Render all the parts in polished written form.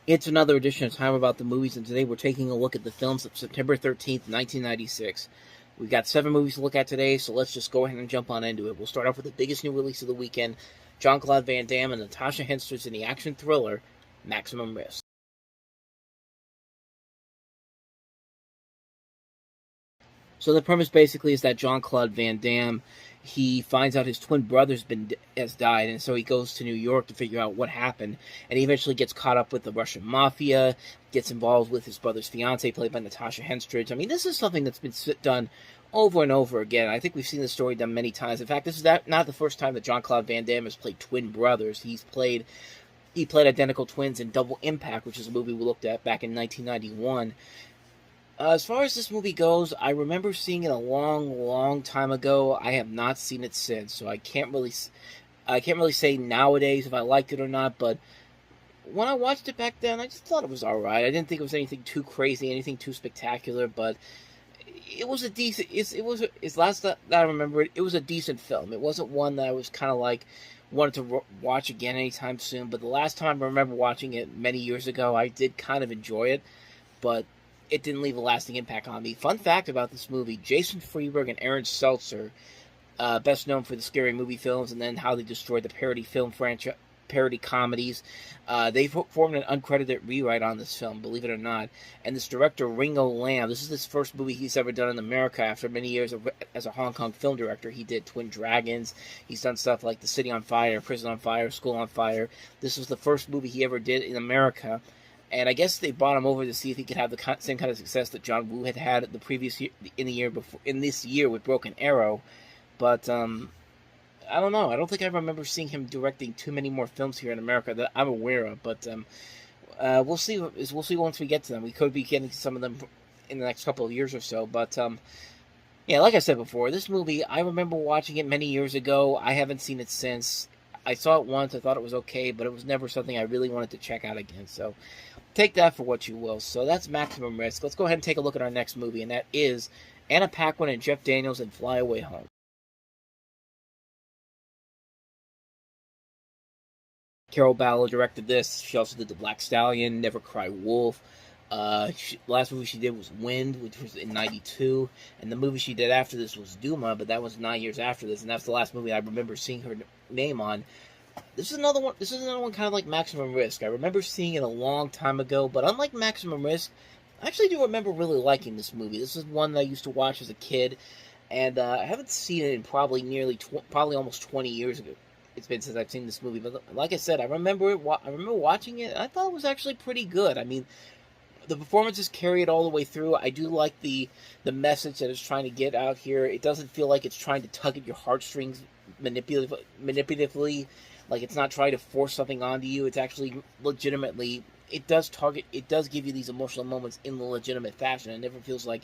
It's another edition of Time About the Movies, and today we're taking a look at the films of September 13th, 1996. We've got 7 movies to look at today, so let's just go ahead and jump on into it. We'll start off with the biggest new release of the weekend, Jean-Claude Van Damme and Natasha Henstridge in the action thriller, Maximum Risk. So the premise basically is that Jean-Claude Van Damme, he finds out his twin brother's has died, and so he goes to New York to figure out what happened, and he eventually gets caught up with the Russian mafia, gets involved with his brother's fiancée, played by Natasha Henstridge. I mean, this is something that's been done over and over again. I think we've seen this story done many times. In fact, this is not the first time that Jean-Claude Van Damme has played twin brothers. He played identical twins in Double Impact, which is a movie we looked at back in 1991. As far as this movie goes, I remember seeing it a long, long time ago. I have not seen it since, so I can't really say nowadays if I liked it or not. But when I watched it back then, I just thought it was all right. I didn't think it was anything too crazy, anything too spectacular. But it was a decent. Last that I remember it was a decent film. It wasn't one that I was kind of like wanted to watch again anytime soon. But the last time I remember watching it many years ago, I did kind of enjoy it, but it didn't leave a lasting impact on me. Fun fact about this movie, Jason Freeberg and Aaron Seltzer, best known for the Scary Movie films and then How They Destroyed the Parody Film franchise, parody comedies, they formed an uncredited rewrite on this film, believe it or not. And this director, Ringo Lam, this is his first movie he's ever done in America after many years as a Hong Kong film director. He did Twin Dragons. He's done stuff like The City on Fire, Prison on Fire, School on Fire. This was the first movie he ever did in America. And I guess they brought him over to see if he could have the same kind of success that John Woo had the previous year, in this year with Broken Arrow. But I don't know. I don't think I remember seeing him directing too many more films here in America that I'm aware of. But we'll see. We'll see once we get to them. We could be getting to some of them in the next couple of years or so. But yeah, like I said before, this movie, I remember watching it many years ago. I haven't seen it since. I saw it once. I thought it was okay, but it was never something I really wanted to check out again. So take that for what you will. So that's Maximum Risk. Let's go ahead and take a look at our next movie, and that is Anna Paquin and Jeff Daniels in Fly Away Home. Carol Ballard directed this. She also did The Black Stallion, Never Cry Wolf. Last movie she did was Wind, which was in '92, and the movie she did after this was Duma, but that was 9 years after this, and that's the last movie I remember seeing her name on. This is another one. This is another one kind of like Maximum Risk. I remember seeing it a long time ago, but unlike Maximum Risk, I actually do remember really liking this movie. This is one that I used to watch as a kid, and I haven't seen it in probably almost 20 years ago. It's been since I've seen this movie, but like I said, I remember watching it. And I thought it was actually pretty good. I mean, the performances carry it all the way through. I do like the message that it's trying to get out here. It doesn't feel like it's trying to tug at your heartstrings manipulatively. Like it's not trying to force something onto you. It's actually legitimately, it does give you these emotional moments in the legitimate fashion. It never feels like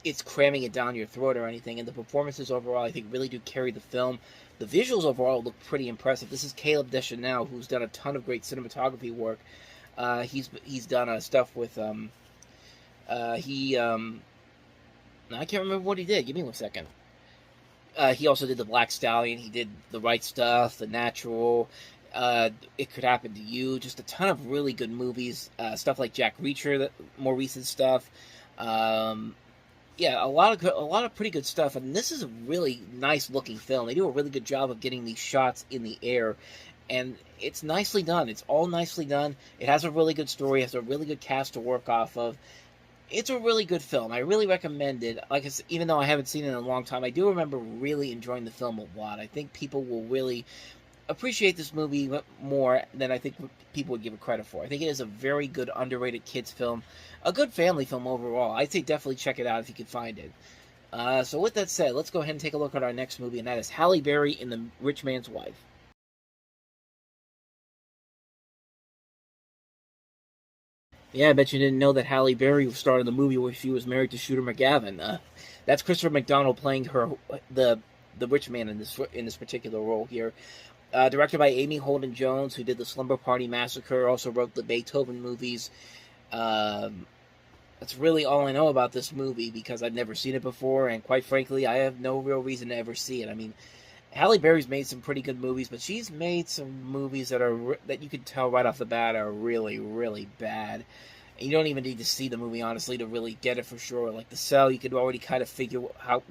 it's cramming it down your throat or anything. And the performances overall, I think, really do carry the film. The visuals overall look pretty impressive. This is Caleb Deschanel, who's done a ton of great cinematography work. He's done stuff with I can't remember what he did. Give me 1 second. He also did The Black Stallion. He did The Right Stuff, The Natural, It Could Happen to You. Just a ton of really good movies. Stuff like Jack Reacher, more recent stuff. Yeah, a lot of pretty good stuff. And this is a really nice looking film. They do a really good job of getting these shots in the air. And it's nicely done. It's all nicely done. It has a really good story. It has a really good cast to work off of. It's a really good film. I really recommend it. Like I said, even though I haven't seen it in a long time, I do remember really enjoying the film a lot. I think people will really appreciate this movie more than I think people would give it credit for. I think it is a very good, underrated kids film. A good family film overall. I'd say definitely check it out if you can find it. So with that said, let's go ahead and take a look at our next movie, and that is Halle Berry in The Rich Man's Wife. Yeah, I bet you didn't know that Halle Berry starred in the movie where she was married to Shooter McGavin. That's Christopher McDonald playing the rich man in this particular role here. Directed by Amy Holden Jones, who did the Slumber Party Massacre, also wrote the Beethoven movies. That's really all I know about this movie because I've never seen it before, and quite frankly, I have no real reason to ever see it. I mean, Halle Berry's made some pretty good movies, but she's made some movies that you can tell right off the bat are really, really bad. And you don't even need to see the movie, honestly, to really get it for sure. Like The Cell, you could already kind of figure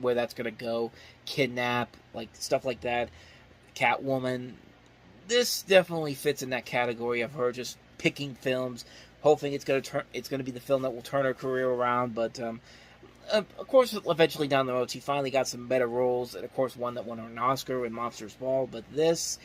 where that's going to go. Kidnap, like stuff like that. Catwoman. This definitely fits in that category of her just picking films, hoping it's going to be the film that will turn her career around. But of course, eventually down the road, she finally got some better roles, and of course, one that won her an Oscar in Monsters Ball. But this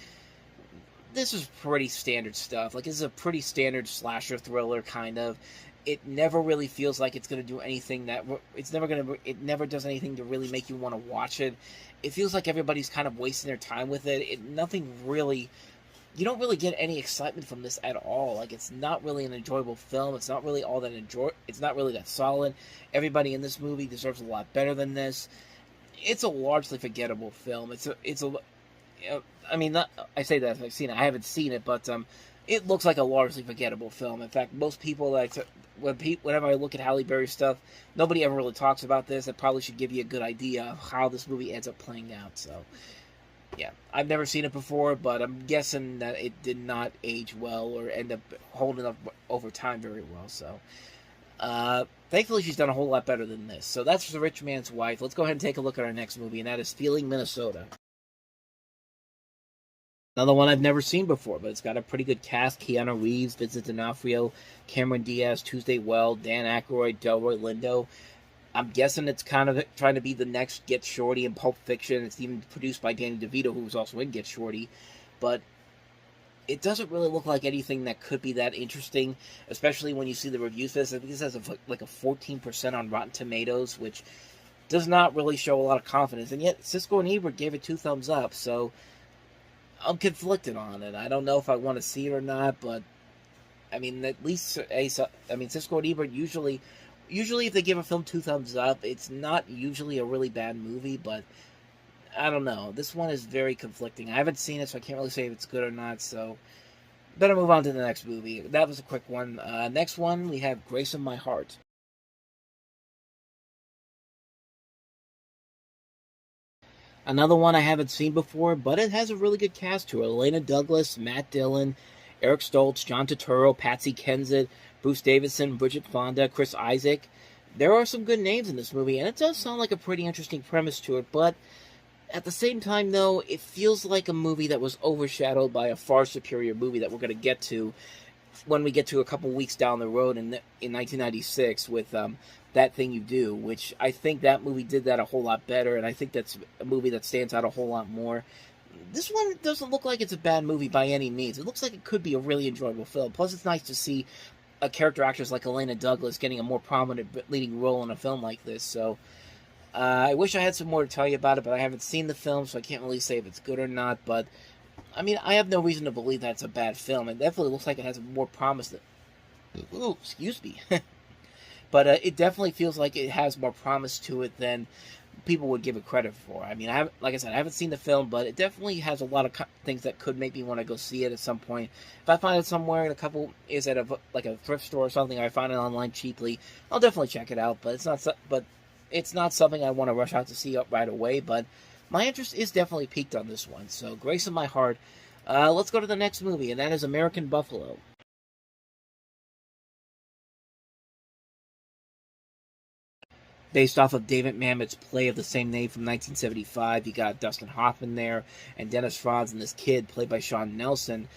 is pretty standard stuff. Like, this is a pretty standard slasher thriller, kind of. It never really feels like it's going to do anything it never does anything to really make you want to watch it. It feels like everybody's kind of wasting their time with it. You don't really get any excitement from this at all. Like, it's not really an enjoyable film. It's not really it's not really that solid. Everybody in this movie deserves a lot better than this. It's a largely forgettable film. I mean, I say that I've seen it. I haven't seen it, but it looks like a largely forgettable film. In fact, most people whenever I look at Halle Berry stuff, nobody ever really talks about this. That probably should give you a good idea of how this movie ends up playing out. So, yeah, I've never seen it before, but I'm guessing that it did not age well or end up holding up over time very well. So, thankfully, she's done a whole lot better than this. So that's The Rich Man's Wife. Let's go ahead and take a look at our next movie, and that is Feeling Minnesota. Another one I've never seen before, but it's got a pretty good cast. Keanu Reeves, Vincent D'Onofrio, Cameron Diaz, Tuesday Weld, Dan Aykroyd, Delroy Lindo. I'm guessing it's kind of trying to be the next Get Shorty in Pulp Fiction. It's even produced by Danny DeVito, who was also in Get Shorty. But it doesn't really look like anything that could be that interesting, especially when you see the reviews for this. I think this has a 14% on Rotten Tomatoes, which does not really show a lot of confidence. And yet, Siskel and Ebert gave it 2 thumbs up, so I'm conflicted on it. I don't know if I want to see it or not, but I mean, at least Siskel and Ebert usually if they give a film 2 thumbs up, it's not usually a really bad movie. But I don't know. This one is very conflicting. I haven't seen it, so I can't really say if it's good or not. So better move on to the next movie. That was a quick one. Next one, we have Grace of My Heart. Another one I haven't seen before, but it has a really good cast to it. Elena Douglas, Matt Dillon, Eric Stoltz, John Turturro, Patsy Kensit, Bruce Davison, Bridget Fonda, Chris Isaac. There are some good names in this movie, and it does sound like a pretty interesting premise to it, but at the same time, though, it feels like a movie that was overshadowed by a far superior movie that we're going to get to when we get to a couple weeks down the road in 1996 with That Thing You Do, which I think that movie did that a whole lot better, and I think that's a movie that stands out a whole lot more. This one doesn't look like it's a bad movie by any means. It looks like it could be a really enjoyable film. Plus, it's nice to see a character actress like Elena Douglas getting a more prominent leading role in a film like this. So, I wish I had some more to tell you about it, but I haven't seen the film, so I can't really say if it's good or not. But, I mean, I have no reason to believe that it's a bad film. It definitely looks like it has more promise than... Ooh, excuse me. But it definitely feels like it has more promise to it than people would give it credit for. I mean, like I said, I haven't seen the film, but it definitely has a lot of things that could make me want to go see it at some point. If I find it somewhere in is at a thrift store or something, or I find it online cheaply, I'll definitely check it out. But it's not something I want to rush out to see right away. But my interest is definitely piqued on this one. So, Grace of My Heart. Let's go to the next movie, and that is American Buffalo. Based off of David Mamet's play of the same name from 1975. You got Dustin Hoffman there, and Dennis Franz and this kid, played by Sean Nelson.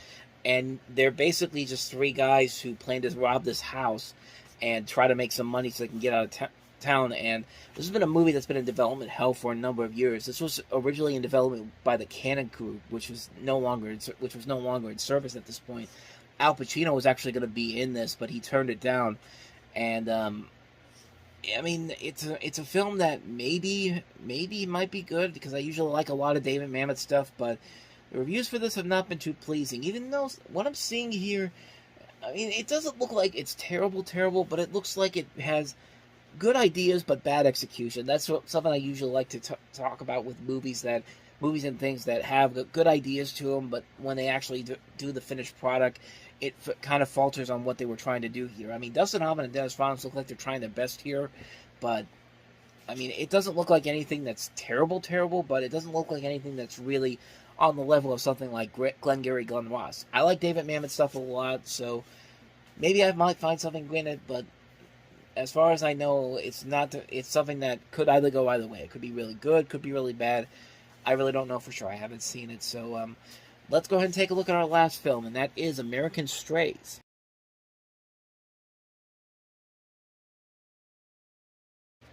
And they're basically just 3 guys who plan to rob this house and try to make some money so they can get out of town. And this has been a movie that's been in development hell for a number of years. This was originally in development by the Cannon Group, which was no longer in service at this point. Al Pacino was actually going to be in this, but he turned it down. And I mean, it's a film that maybe might be good, because I usually like a lot of David Mamet stuff, but the reviews for this have not been too pleasing. Even though what I'm seeing here, I mean, it doesn't look like it's terrible, but it looks like it has good ideas but bad execution. That's something I usually like to talk about with movies and things that have good ideas to them, but when they actually do the finished product, it kind of falters on what they were trying to do here. I mean, Dustin Hoffman and Dennis Franz look like they're trying their best here, but I mean, it doesn't look like anything that's terrible, but it doesn't look like anything that's really on the level of something like Glengarry Glen Ross. I like David Mamet's stuff a lot, so maybe I might find something in it, but as far as I know, it's not. It's something that could either go either way. It could be really good, could be really bad. I really don't know for sure. I haven't seen it, so let's go ahead and take a look at our last film, and that is American Strays.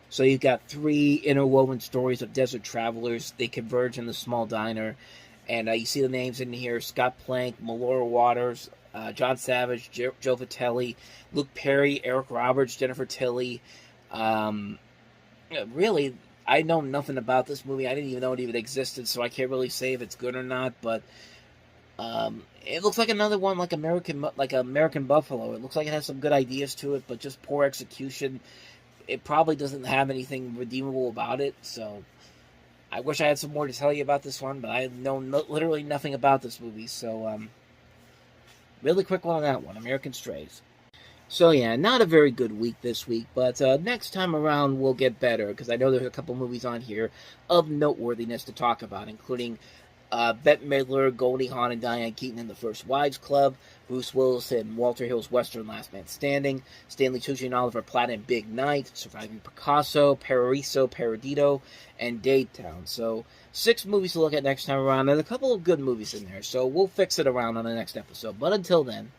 So you've got three interwoven stories of desert travelers. They converge in the small diner, and you see the names in here: Scott Plank, Melora Waters, John Savage, Joe Vitelli, Luke Perry, Eric Roberts, Jennifer Tilly. Really, I know nothing about this movie. I didn't even know it even existed, so I can't really say if it's good or not. But it looks like another one, like American Buffalo. It looks like it has some good ideas to it, but just poor execution. It probably doesn't have anything redeemable about it, so I wish I had some more to tell you about this one, but I know literally nothing about this movie, so really quick one on that one, American Strays. So yeah, not a very good week this week, but next time around we'll get better, because I know there's a couple movies on here of noteworthiness to talk about, including Bette Midler, Goldie Hawn, and Diane Keaton in The First Wives Club, Bruce Willis in Walter Hill's Western Last Man Standing, Stanley Tucci and Oliver Platt in Big Night, Surviving Picasso, Paradiso, Paradiso, and Daytown. So 6 movies to look at next time around, and a couple of good movies in there, so we'll fix it around on the next episode. But until then,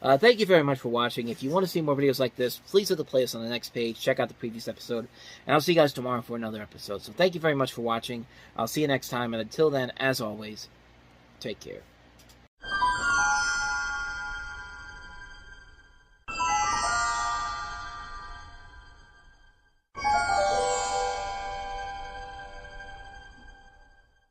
thank you very much for watching. If you want to see more videos like this, please hit the playlist on the next page. Check out the previous episode. And I'll see you guys tomorrow for another episode. So thank you very much for watching. I'll see you next time. And until then, as always, take care.